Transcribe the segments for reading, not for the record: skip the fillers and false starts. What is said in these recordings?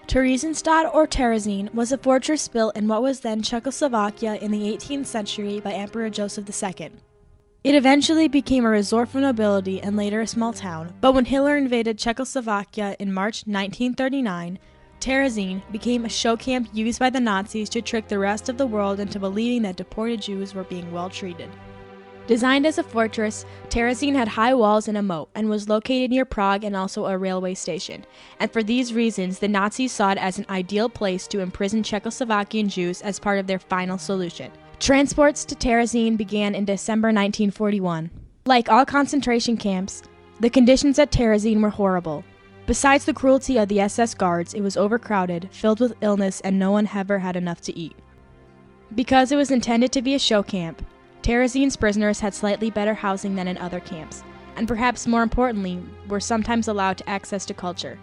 Terezin or Terezin was a fortress built in what was then Czechoslovakia in the 18th century by Emperor Joseph II. It eventually became a resort for nobility and later a small town, but when Hitler invaded Czechoslovakia in March 1939, Terezin became a show camp used by the Nazis to trick the rest of the world into believing that deported Jews were being well treated. Designed as a fortress, Terezin had high walls and a moat, and was located near Prague and also a railway station. And for these reasons, the Nazis saw it as an ideal place to imprison Czechoslovakian Jews as part of their final solution. Transports to Terezin began in December 1941. Like all concentration camps, the conditions at Terezin were horrible. Besides the cruelty of the SS guards, it was overcrowded, filled with illness, and no one ever had enough to eat. Because it was intended to be a show camp, Terezin's prisoners had slightly better housing than in other camps, and perhaps more importantly, were sometimes allowed to access to culture.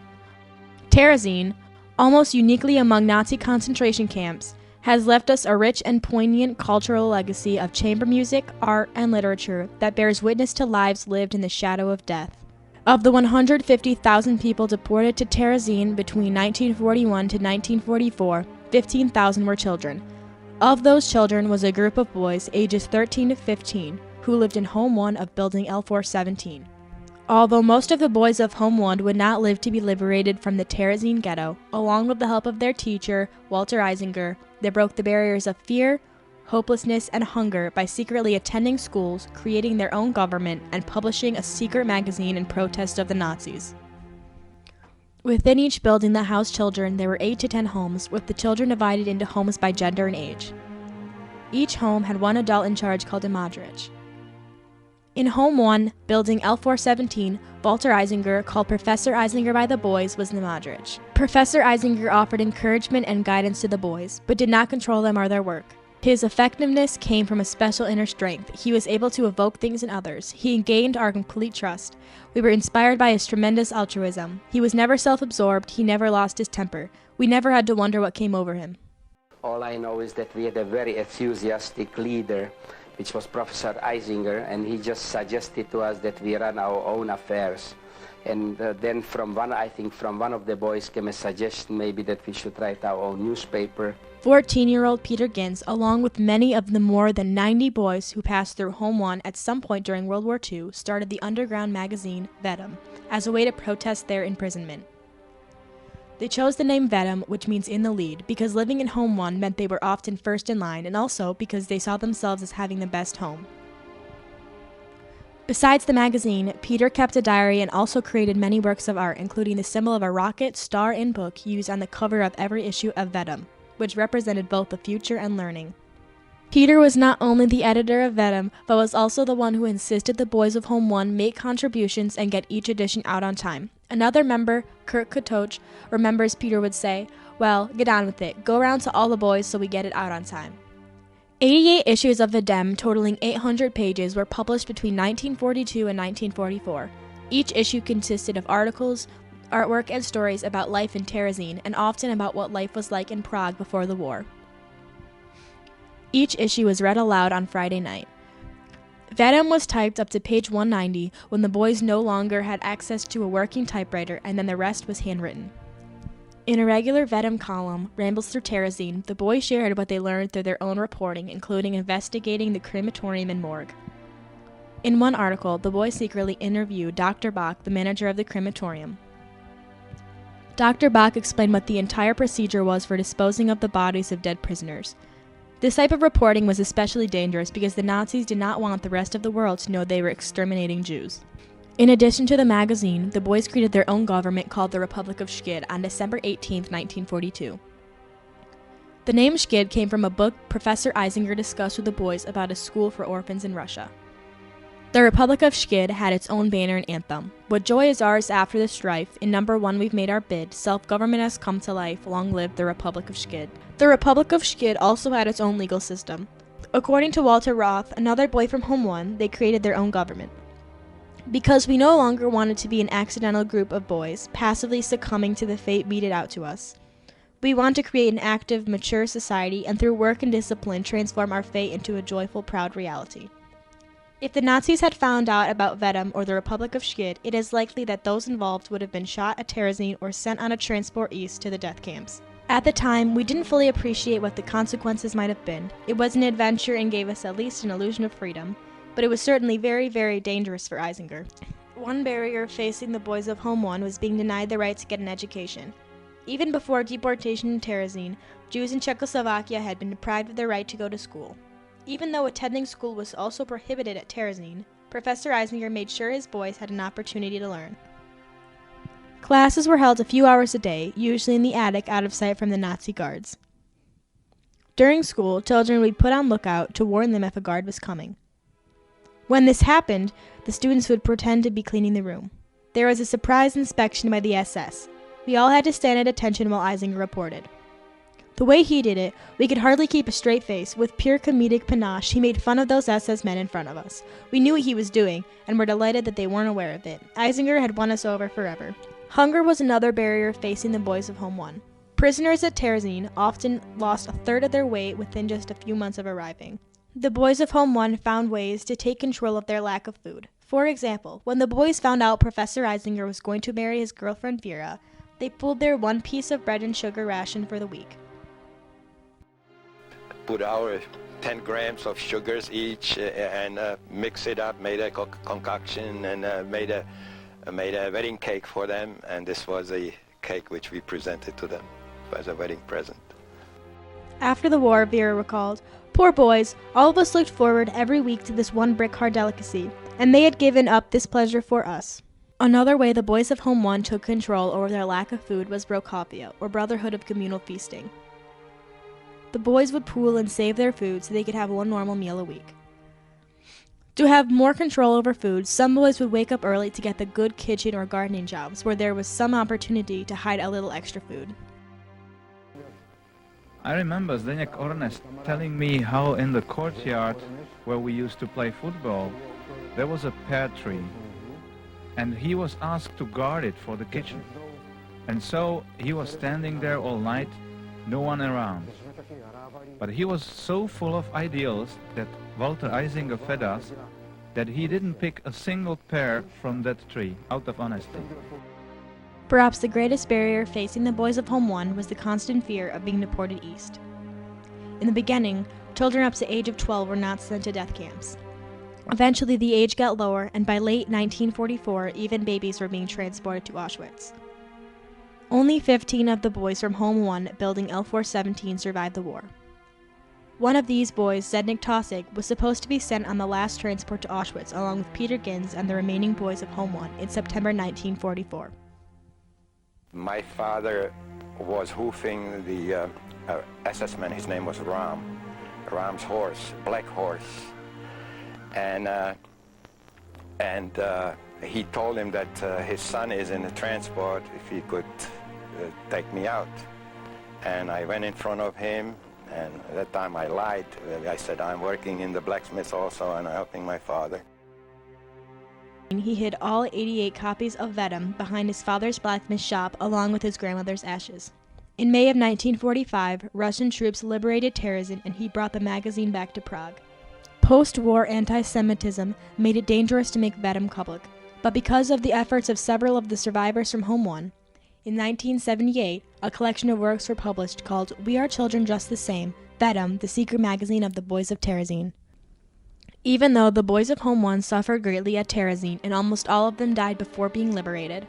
Terezin, almost uniquely among Nazi concentration camps, has left us a rich and poignant cultural legacy of chamber music, art, and literature that bears witness to lives lived in the shadow of death. Of the 150,000 people deported to Terezin between 1941 to 1944, 15,000 were children. Of those children was a group of boys ages 13 to 15 who lived in Home 1 of building L-417. Although most of the boys of Home 1 would not live to be liberated from the Terezin ghetto, along with the help of their teacher, Walter Eisinger, they broke the barriers of fear, hopelessness, and hunger by secretly attending schools, creating their own government, and publishing a secret magazine in protest of the Nazis. Within each building that housed children, there were 8 to 10 homes, with the children divided into homes by gender and age. Each home had one adult in charge called a Madrich. In Home 1, building L-417, Walter Eisinger, called Professor Eisinger by the boys, was the Madrich. Professor Eisinger offered encouragement and guidance to the boys, but did not control them or their work. His effectiveness came from a special inner strength. He was able to evoke things in others. He gained our complete trust. We were inspired by his tremendous altruism. He was never self-absorbed. He never lost his temper. We never had to wonder what came over him. All I know is that we had a very enthusiastic leader, which was Professor Eisinger, and he just suggested to us that we run our own affairs. And then from one of the boys came a suggestion maybe that we should write our own newspaper. 14-year-old Peter Gins, along with many of the more than 90 boys who passed through Home 1 at some point during World War II, started the underground magazine Vedem as a way to protest their imprisonment. They chose the name Vedem, which means in the lead, because living in Home 1 meant they were often first in line, and also because they saw themselves as having the best home. Besides the magazine, Peter kept a diary and also created many works of art, including the symbol of a rocket, star, and book used on the cover of every issue of Vedem, which represented both the future and learning. Peter was not only the editor of Vedem, but was also the one who insisted the boys of Home 1 make contributions and get each edition out on time. Another member, Kurt Katoch, remembers Peter would say, "Well, get on with it. Go around to all the boys so we get it out on time." 88 issues of Vedem, totaling 800 pages, were published between 1942 and 1944. Each issue consisted of articles, artwork, and stories about life in Terezin, and often about what life was like in Prague before the war. Each issue was read aloud on Friday night. Vedem was typed up to page 190 when the boys no longer had access to a working typewriter, and then the rest was handwritten. In a regular Vedem column, Rambles Through Terezin, the boys shared what they learned through their own reporting, including investigating the crematorium and morgue. In one article, the boys secretly interviewed Dr. Bach, the manager of the crematorium. Dr. Bach explained what the entire procedure was for disposing of the bodies of dead prisoners. This type of reporting was especially dangerous because the Nazis did not want the rest of the world to know they were exterminating Jews. In addition to the magazine, the boys created their own government called the Republic of Szkid on December 18, 1942. The name Szkid came from a book Professor Eisinger discussed with the boys about a school for orphans in Russia. The Republic of Szkid had its own banner and anthem. What joy is ours after the strife, in number 1 we've made our bid, self-government has come to life, long live the Republic of Szkid. The Republic of Szkid also had its own legal system. According to Walter Roth, another boy from Home 1, they created their own government. Because we no longer wanted to be an accidental group of boys, passively succumbing to the fate meted out to us. We want to create an active, mature society, and through work and discipline transform our fate into a joyful, proud reality. If the Nazis had found out about Vedum or the Republic of Schid, it is likely that those involved would have been shot at Terezin or sent on a transport east to the death camps. At the time, we didn't fully appreciate what the consequences might have been. It was an adventure and gave us at least an illusion of freedom, but it was certainly very, very dangerous for Eisinger. One barrier facing the boys of Home 1 was being denied the right to get an education. Even before deportation to Terezin, Jews in Czechoslovakia had been deprived of their right to go to school. Even though attending school was also prohibited at Terezin, Professor Eisinger made sure his boys had an opportunity to learn. Classes were held a few hours a day, usually in the attic out of sight from the Nazi guards. During school, children would be put on lookout to warn them if a guard was coming. When this happened, the students would pretend to be cleaning the room. There was a surprise inspection by the SS. We all had to stand at attention while Eisinger reported. The way he did it, we could hardly keep a straight face. With pure comedic panache, he made fun of those SS men in front of us. We knew what he was doing, and were delighted that they weren't aware of it. Eisinger had won us over forever. Hunger was another barrier facing the boys of Home 1. Prisoners at Terezin often lost a third of their weight within just a few months of arriving. The boys of Home 1 found ways to take control of their lack of food. For example, when the boys found out Professor Eisinger was going to marry his girlfriend Vera, they pooled their one piece of bread and sugar ration for the week. Put our 10 grams of sugars each and mix it up, made a concoction and made a wedding cake for them, and this was a cake which we presented to them as a wedding present. After the war, Vera recalled, "Poor boys, all of us looked forward every week to this one brick-hard delicacy, and they had given up this pleasure for us." Another way the boys of Home 1 took control over their lack of food was Brokavia, or Brotherhood of Communal Feasting. The boys would pool and save their food so they could have one normal meal a week. To have more control over food, some boys would wake up early to get the good kitchen or gardening jobs where there was some opportunity to hide a little extra food. I remember Zdeněk Ornes telling me how in the courtyard where we used to play football, there was a pear tree, and he was asked to guard it for the kitchen. And so he was standing there all night, no one around. But he was so full of ideals that Walter Eisinger fed us that he didn't pick a single pear from that tree, out of honesty. Perhaps the greatest barrier facing the boys of Home 1 was the constant fear of being deported east. In the beginning, children up to the age of 12 were not sent to death camps. Eventually, the age got lower, and by late 1944, even babies were being transported to Auschwitz. Only 15 of the boys from Home 1 building L-417 survived the war. One of these boys, Zdeněk Tosig, was supposed to be sent on the last transport to Auschwitz along with Peter Ginz and the remaining boys of Home 1 in September 1944. My father was hoofing the SS man. His name was Ram's horse, black horse, and he told him that his son is in the transport, if he could take me out. And I went in front of him, and at that time I lied. I said I'm working in the blacksmith also and I'm helping my father. He hid all 88 copies of Vedum behind his father's blacksmith shop along with his grandmother's ashes. In May of 1945, Russian troops liberated Terezin and he brought the magazine back to Prague. Post-war anti-Semitism made it dangerous to make Vedum public, but because of the efforts of several of the survivors from Home 1, in 1978, a collection of works were published called We Are Children Just the Same, Vedum, the secret magazine of the Boys of Terezin. Even though the boys of Home 1 suffered greatly at Terezin and almost all of them died before being liberated,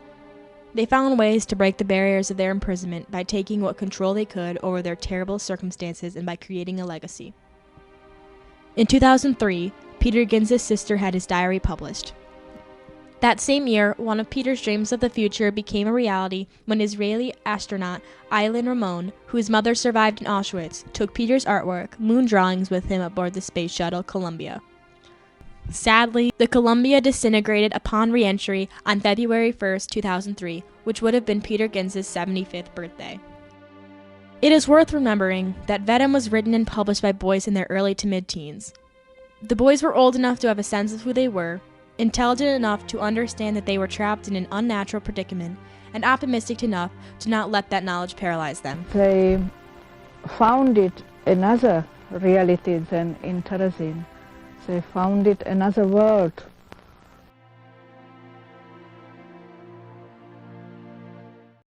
they found ways to break the barriers of their imprisonment by taking what control they could over their terrible circumstances and by creating a legacy. In 2003, Peter Ginz's sister had his diary published. That same year, one of Peter's dreams of the future became a reality when Israeli astronaut Ilan Ramon, whose mother survived in Auschwitz, took Peter's artwork, moon drawings, with him aboard the space shuttle Columbia. Sadly, the Columbia disintegrated upon re-entry on February 1, 2003, which would have been Peter Ginz's 75th birthday. It is worth remembering that Vedum was written and published by boys in their early to mid-teens. The boys were old enough to have a sense of who they were, intelligent enough to understand that they were trapped in an unnatural predicament, and optimistic enough to not let that knowledge paralyze them. They found it another reality than in Terezin. They found it another world.